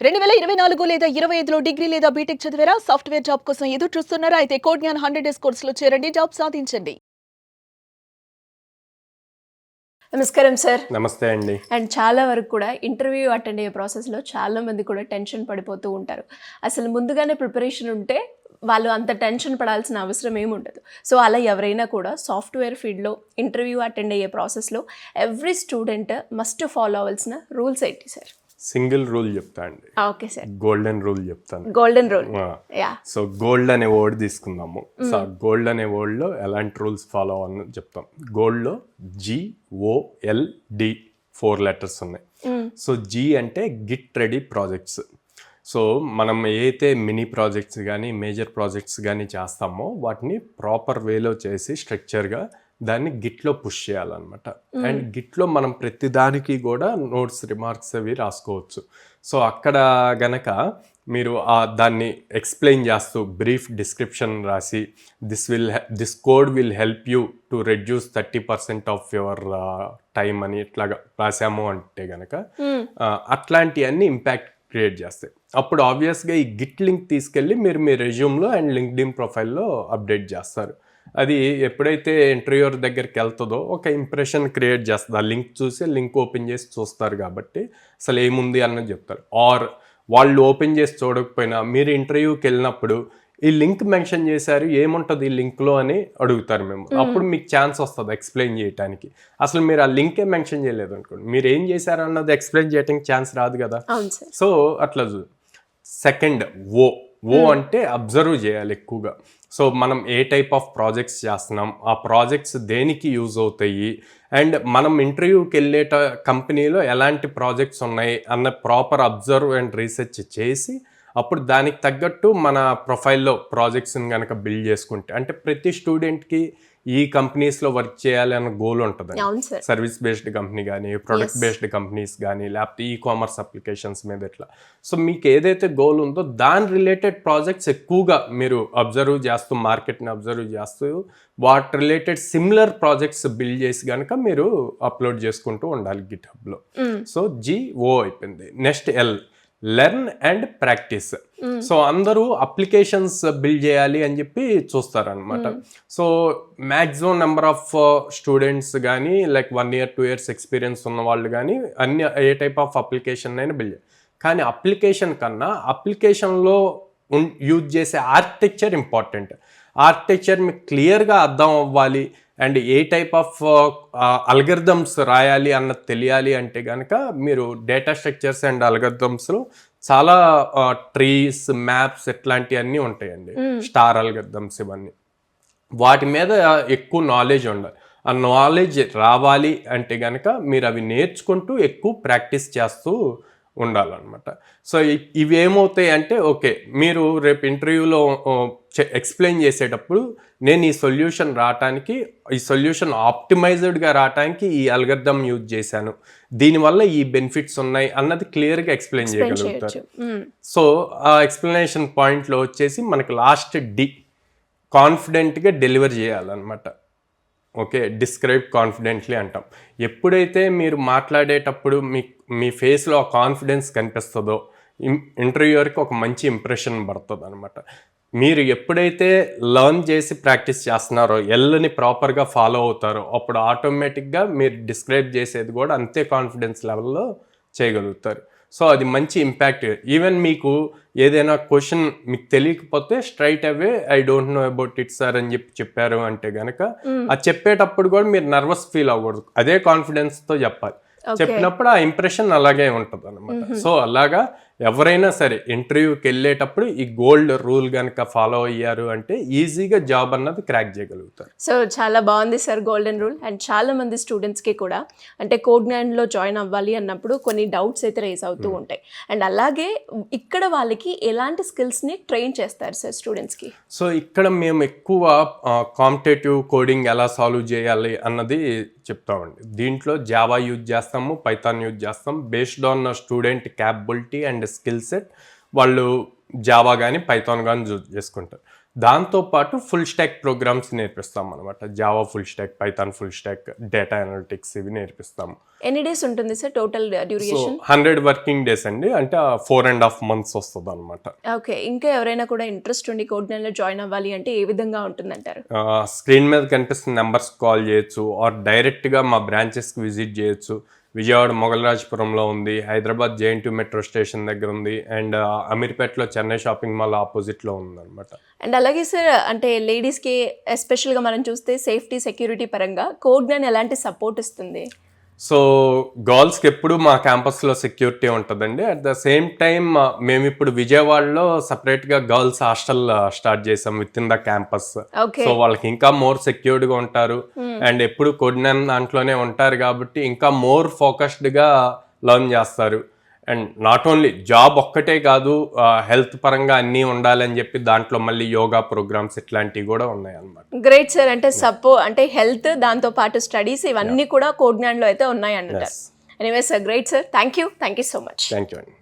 2024 లేదా 25లో డిగ్రీ లేదా బీటెక్ చదివారా? సాఫ్ట్‌వేర్ జాబ్ కోసం ఎదురు చూస్తున్నారా? అయితే కోడ్ జ్ఞాన్ 100 డేస్ కోర్సులో చేరండి. జాబ్ సాధించండి. నమస్కారం సార్. నమస్తే అండి. అండ్ చాలా వరకు కూడా ఇంటర్వ్యూ అటెండ్ అయ్యే ప్రాసెస్‌లో చాలా మంది కూడా టెన్షన్ పడిపోతూ ఉంటారు. అసలు ముందుగానే ప్రిపరేషన్ ఉంటే వాళ్ళు అంత టెన్షన్ పడాల్సిన అవసరం ఏమి ఉండదు. సో అలా ఎవరైనా కూడా సాఫ్ట్‌వేర్ ఫీల్డ్‌లో ఇంటర్వ్యూ అటెండ్ అయ్యే ప్రాసెస్‌లో ఎవ్రీ స్టూడెంట్ మస్ట్ ఫాలో అవ్వాల్సిన రూల్స్ ఏంటి సార్? సింగిల్ రూల్ చెప్తా అండి. Okay sir. గోల్డెన్ రూల్ చెప్తాను. Golden rule. Yeah. So gold అనే వర్డ్ తీసుకుందాము. సో గోల్డ్ అనే వర్డ్ లో ఎలాంటి రూల్స్ ఫాలో అవ్వాలని చెప్తాం. గోల్డ్ లో GOLD 4 లెటర్స్ ఉన్నాయి. సో G అంటే గిట్ రెడీ ప్రాజెక్ట్స్. సో మనం ఏదైతే మినీ ప్రాజెక్ట్స్ కానీ మేజర్ ప్రాజెక్ట్స్ కానీ చేస్తామో వాటిని ప్రాపర్ వేలో చేసి స్ట్రక్చర్గా దాన్ని గిట్లో పుష్ చేయాలన్నమాట. అండ్ గిట్లో మనం ప్రతిదానికి కూడా నోట్స్ రిమార్క్స్ అవి రాసుకోవచ్చు. సో అక్కడ గనక మీరు దాన్ని ఎక్స్ప్లెయిన్ చేస్తూ బ్రీఫ్ డిస్క్రిప్షన్ రాసి this code will help you to reduce 30% of your time అని ఇట్లాగా రాసాము అంటే గనక అట్లాంటివన్నీ ఇంపాక్ట్ క్రియేట్ చేస్తాయి. అప్పుడు ఆబ్వియస్గా ఈ గిట్ లింక్ తీసుకెళ్ళి మీరు మీ రెజ్యూమ్లో అండ్ లింక్డ్ఇన్ ప్రొఫైల్లో అప్డేట్ చేస్తారు. అది ఎప్పుడైతే ఇంటర్వ్యూర్ దగ్గరికి వెళ్తుందో ఒక ఇంప్రెషన్ క్రియేట్ చేస్తుంది. ఆ లింక్ చూసి లింక్ ఓపెన్ చేసి చూస్తారు కాబట్టి అసలు ఏముంది అన్నది చెప్తారు. ఆర్ వాళ్ళు ఓపెన్ చేసి చూడకపోయినా మీరు ఇంటర్వ్యూకి వెళ్ళినప్పుడు ఈ లింక్ మెన్షన్ చేశారు, ఏముంటుంది ఈ లింక్లో అని అడుగుతారు మేము. అప్పుడు మీకు ఛాన్స్ వస్తుంది ఎక్స్ప్లెయిన్ చేయడానికి. అసలు మీరు ఆ లింకే మెన్షన్ చేయలేదు అనుకోండి, మీరు ఏం చేశారు అన్నది ఎక్స్ప్లెయిన్ చేయడానికి ఛాన్స్ రాదు కదా. సో అట్లా సెకండ్ ఓ అంటే అబ్జర్వ్ చేయాలి ఎక్కువగా. సో మనం ఏ టైప్ ఆఫ్ ప్రాజెక్ట్స్ చేస్తున్నాం, ఆ ప్రాజెక్ట్స్ దేనికి యూజ్ అవుతాయి, అండ్ మనం ఇంటర్వ్యూకి వెళ్ళేట కంపెనీలో ఎలాంటి ప్రాజెక్ట్స్ ఉన్నాయి అన్న ప్రాపర్ అబ్జర్వ్ అండ్ రీసెర్చ్ చేసి అప్పుడు దానికి తగ్గట్టు మన ప్రొఫైల్లో ప్రాజెక్ట్స్ని కనుక బిల్డ్ చేసుకుంటే, అంటే ప్రతి స్టూడెంట్కి ఈ కంపెనీస్లో వర్క్ చేయాలి అన్న గోల్ ఉంటుంది. సర్వీస్ బేస్డ్ కంపెనీ కానీ ప్రొడక్ట్ బేస్డ్ కంపెనీస్ కానీ లేకపోతే కామర్స్ అప్లికేషన్స్ మీద ఇట్లా. సో మీకు ఏదైతే గోల్ ఉందో దాని రిలేటెడ్ ప్రాజెక్ట్స్ ఎక్కువగా మీరు అబ్జర్వ్ చేస్తూ మార్కెట్ని అబ్జర్వ్ చేస్తూ వాటి రిలేటెడ్ సిమిలర్ ప్రాజెక్ట్స్ బిల్డ్ చేసి కనుక మీరు అప్లోడ్ చేసుకుంటూ ఉండాలి గిట్హబ్లో. సో GO అయిపోయింది. Next learn and practice. So అందరూ అప్లికేషన్స్ బిల్డ్ చేయాలి అని చెప్పి చూస్తారనమాట. So maximum number of students కానీ లైక్ 1 year 2 years ఎక్స్పీరియన్స్ ఉన్న వాళ్ళు కానీ అన్ని ఏ టైప్ ఆఫ్ అప్లికేషన్ అయినా బిల్డ్ చేయాలి. కానీ అప్లికేషన్ కన్నా అప్లికేషన్లో యూజ్ చేసే ఆర్కిటెక్చర్ ఇంపార్టెంట్. ఆర్కిటెక్చర్ మీకు క్లియర్గా అర్థం అవ్వాలి and A type of algorithms రాయాలి అన్నది తెలియాలి అంటే కనుక మీరు డేటా స్ట్రక్చర్స్ అండ్ అల్గరిథమ్స్లో చాలా ట్రీస్ మ్యాప్స్ ఇట్లాంటివన్నీ ఉంటాయండి. స్టార్ అల్గరిథమ్స్ ఇవన్నీ వాటి మీద ఎక్కువ నాలెడ్జ్ ఉండాలి. ఆ నాలెడ్జ్ రావాలి అంటే కనుక మీరు అవి నేర్చుకుంటూ ఎక్కువ ప్రాక్టీస్ చేస్తూ ఉండాలన్నమాట. సో ఇవి ఏమవుతాయి అంటే ఓకే మీరు రేపు ఇంటర్వ్యూలో ఎక్స్ప్లెయిన్ చేసేటప్పుడు నేను ఈ సొల్యూషన్ రావటానికి ఈ సొల్యూషన్ ఆప్టిమైజ్డ్గా రావటానికి ఈ అల్గరిథం యూజ్ చేశాను, దీనివల్ల ఈ బెనిఫిట్స్ ఉన్నాయి అన్నది క్లియర్గా ఎక్స్ప్లెయిన్ చేయగలుగుతారు. సో ఆ ఎక్స్ప్లెనేషన్ పాయింట్లో వచ్చేసి మనకి లాస్ట్ కాన్ఫిడెంట్గా డెలివర్ చేయాలన్నమాట. ఓకే, డిస్క్రైబ్ కాన్ఫిడెంట్లీ అంటాం. ఎప్పుడైతే మీరు మాట్లాడేటప్పుడు మీ ఫేస్లో కాన్ఫిడెన్స్ కనిపిస్తుందో ఇంటర్వ్యూయర్కి ఒక మంచి ఇంప్రెషన్ పడుతుంది అనమాట. మీరు ఎప్పుడైతే లర్న్ చేసి ప్రాక్టీస్ చేస్తున్నారో ఎల్ని ప్రాపర్గా ఫాలో అవుతారో అప్పుడు ఆటోమేటిక్గా మీరు డిస్క్రైబ్ చేసేది కూడా అంతే కాన్ఫిడెన్స్ లెవెల్లో చేయగలుగుతారు. సో అది మంచి ఇంపాక్ట్. ఈవెన్ మీకు ఏదైనా క్వశ్చన్ మీకు తెలియకపోతే straight away I don't know about it sir అని చెప్పారు అంటే గనక అది చెప్పేటప్పుడు కూడా మీరు నర్వస్ ఫీల్ అవ్వకూడదు, అదే కాన్ఫిడెన్స్తో చెప్పాలి. చెప్పినప్పుడు ఆ ఇంప్రెషన్ అలాగే ఉంటుంది అనమాట. సో అలాగా ఎవరైనా సరే ఇంటర్వ్యూకి వెళ్ళేటప్పుడు ఈ గోల్డ్ రూల్ కనుక ఫాలో అయ్యారు అంటే ఈజీగా జాబ్ అన్నది క్రాక్ చేయగలుగుతారు. సో చాలా బాగుంది సార్ గోల్డెన్ రూల్. అండ్ చాలా మంది స్టూడెంట్స్కి కూడా అంటే కోడ్ జ్ఞాన్లో జాయిన్ అవ్వాలి అన్నప్పుడు కొన్ని డౌట్స్ అయితే రేస్ అవుతూ ఉంటాయి. అండ్ అలాగే ఇక్కడ వాళ్ళకి ఎలాంటి స్కిల్స్ని ట్రైన్ చేస్తారు సార్ స్టూడెంట్స్కి? సో ఇక్కడ మేము ఎక్కువ కాంపిటేటివ్ కోడింగ్ ఎలా సాల్వ్ చేయాలి అన్నది చెప్తామండి. దీంట్లో జావా యూజ్ చేస్తాము, పైథాన్ యూజ్ చేస్తాం. Based on student capability and skill set వాళ్ళు జావా కానీ పైథాన్ కానీ యూజ్ చేసుకుంటారు. దాంతోపాటు ఫుల్ స్టాక్ ప్రోగ్రామ్స్ నేర్పిస్తాం అనమాట. Java full stock, Python full stock, data analytics ఇవి నేర్పిస్తాము. ఎన్ని డేస్ ఉంటుంది sir total so duration? 100 working days అండి, అంటే 4.5 months వస్తుంది అనమాట. ఓకే, ఇంకా ఎవరైనా కూడా ఇంట్రెస్ట్ ఉండి కోడ్9లో జాయిన్ అవ్వాలి అంటే ఏ విధంగా ఉంటుందంటారు? స్క్రీన్ మీద కనిపిస్తున్న నెంబర్స్ కాల్ చేయొచ్చు, ఆర్ డైరెక్ట్గా మా బ్రాంచెస్కి విజిట్ చేయొచ్చు. విజయవాడ మొగలరాజపురంలో ఉంది, హైదరాబాద్ JNT మెట్రో స్టేషన్ దగ్గర ఉంది, అండ్ అమీర్పేటలో చెన్నై షాపింగ్ మాల్ ఆపోజిట్లో ఉందన్నమాట. అండ్ అలాగే సార్, అంటే లేడీస్కి ఎస్పెషల్గా మనం చూస్తే సేఫ్టీ సెక్యూరిటీ పరంగా కోడ్9 ఎలాంటి సపోర్ట్ ఇస్తుంది? సో గర్ల్స్కి ఎప్పుడు మా క్యాంపస్లో సెక్యూరిటీ ఉంటుందండి. అట్ ద సేమ్ టైం మేము ఇప్పుడు విజయవాడలో సపరేట్గా గర్ల్స్ హాస్టల్ స్టార్ట్ చేసాం with in the campus. Okay, so వాళ్ళకి ఇంకా మోర్ సెక్యూర్డ్గా ఉంటారు, అండ్ ఎప్పుడు కోడ్9 దాంట్లోనే ఉంటారు కాబట్టి ఇంకా మోర్ ఫోకస్డ్గా లర్న్ చేస్తారు. అండ్ నాట్ ఓన్లీ జాబ్ ఒక్కటే కాదు, హెల్త్ పరంగా అన్నీ ఉండాలని చెప్పి దాంట్లో మళ్ళీ యోగా ప్రోగ్రామ్స్ ఇట్లాంటివి కూడా ఉన్నాయి అన్నమాట. Great sir. అంటే అంటే హెల్త్, దాంతో పాటు స్టడీస్ ఇవన్నీ కూడా కోడ్9లో అయితే ఉన్నాయి అంటారు. Anyway sir, great sir, thank you so much. Thank you అండి.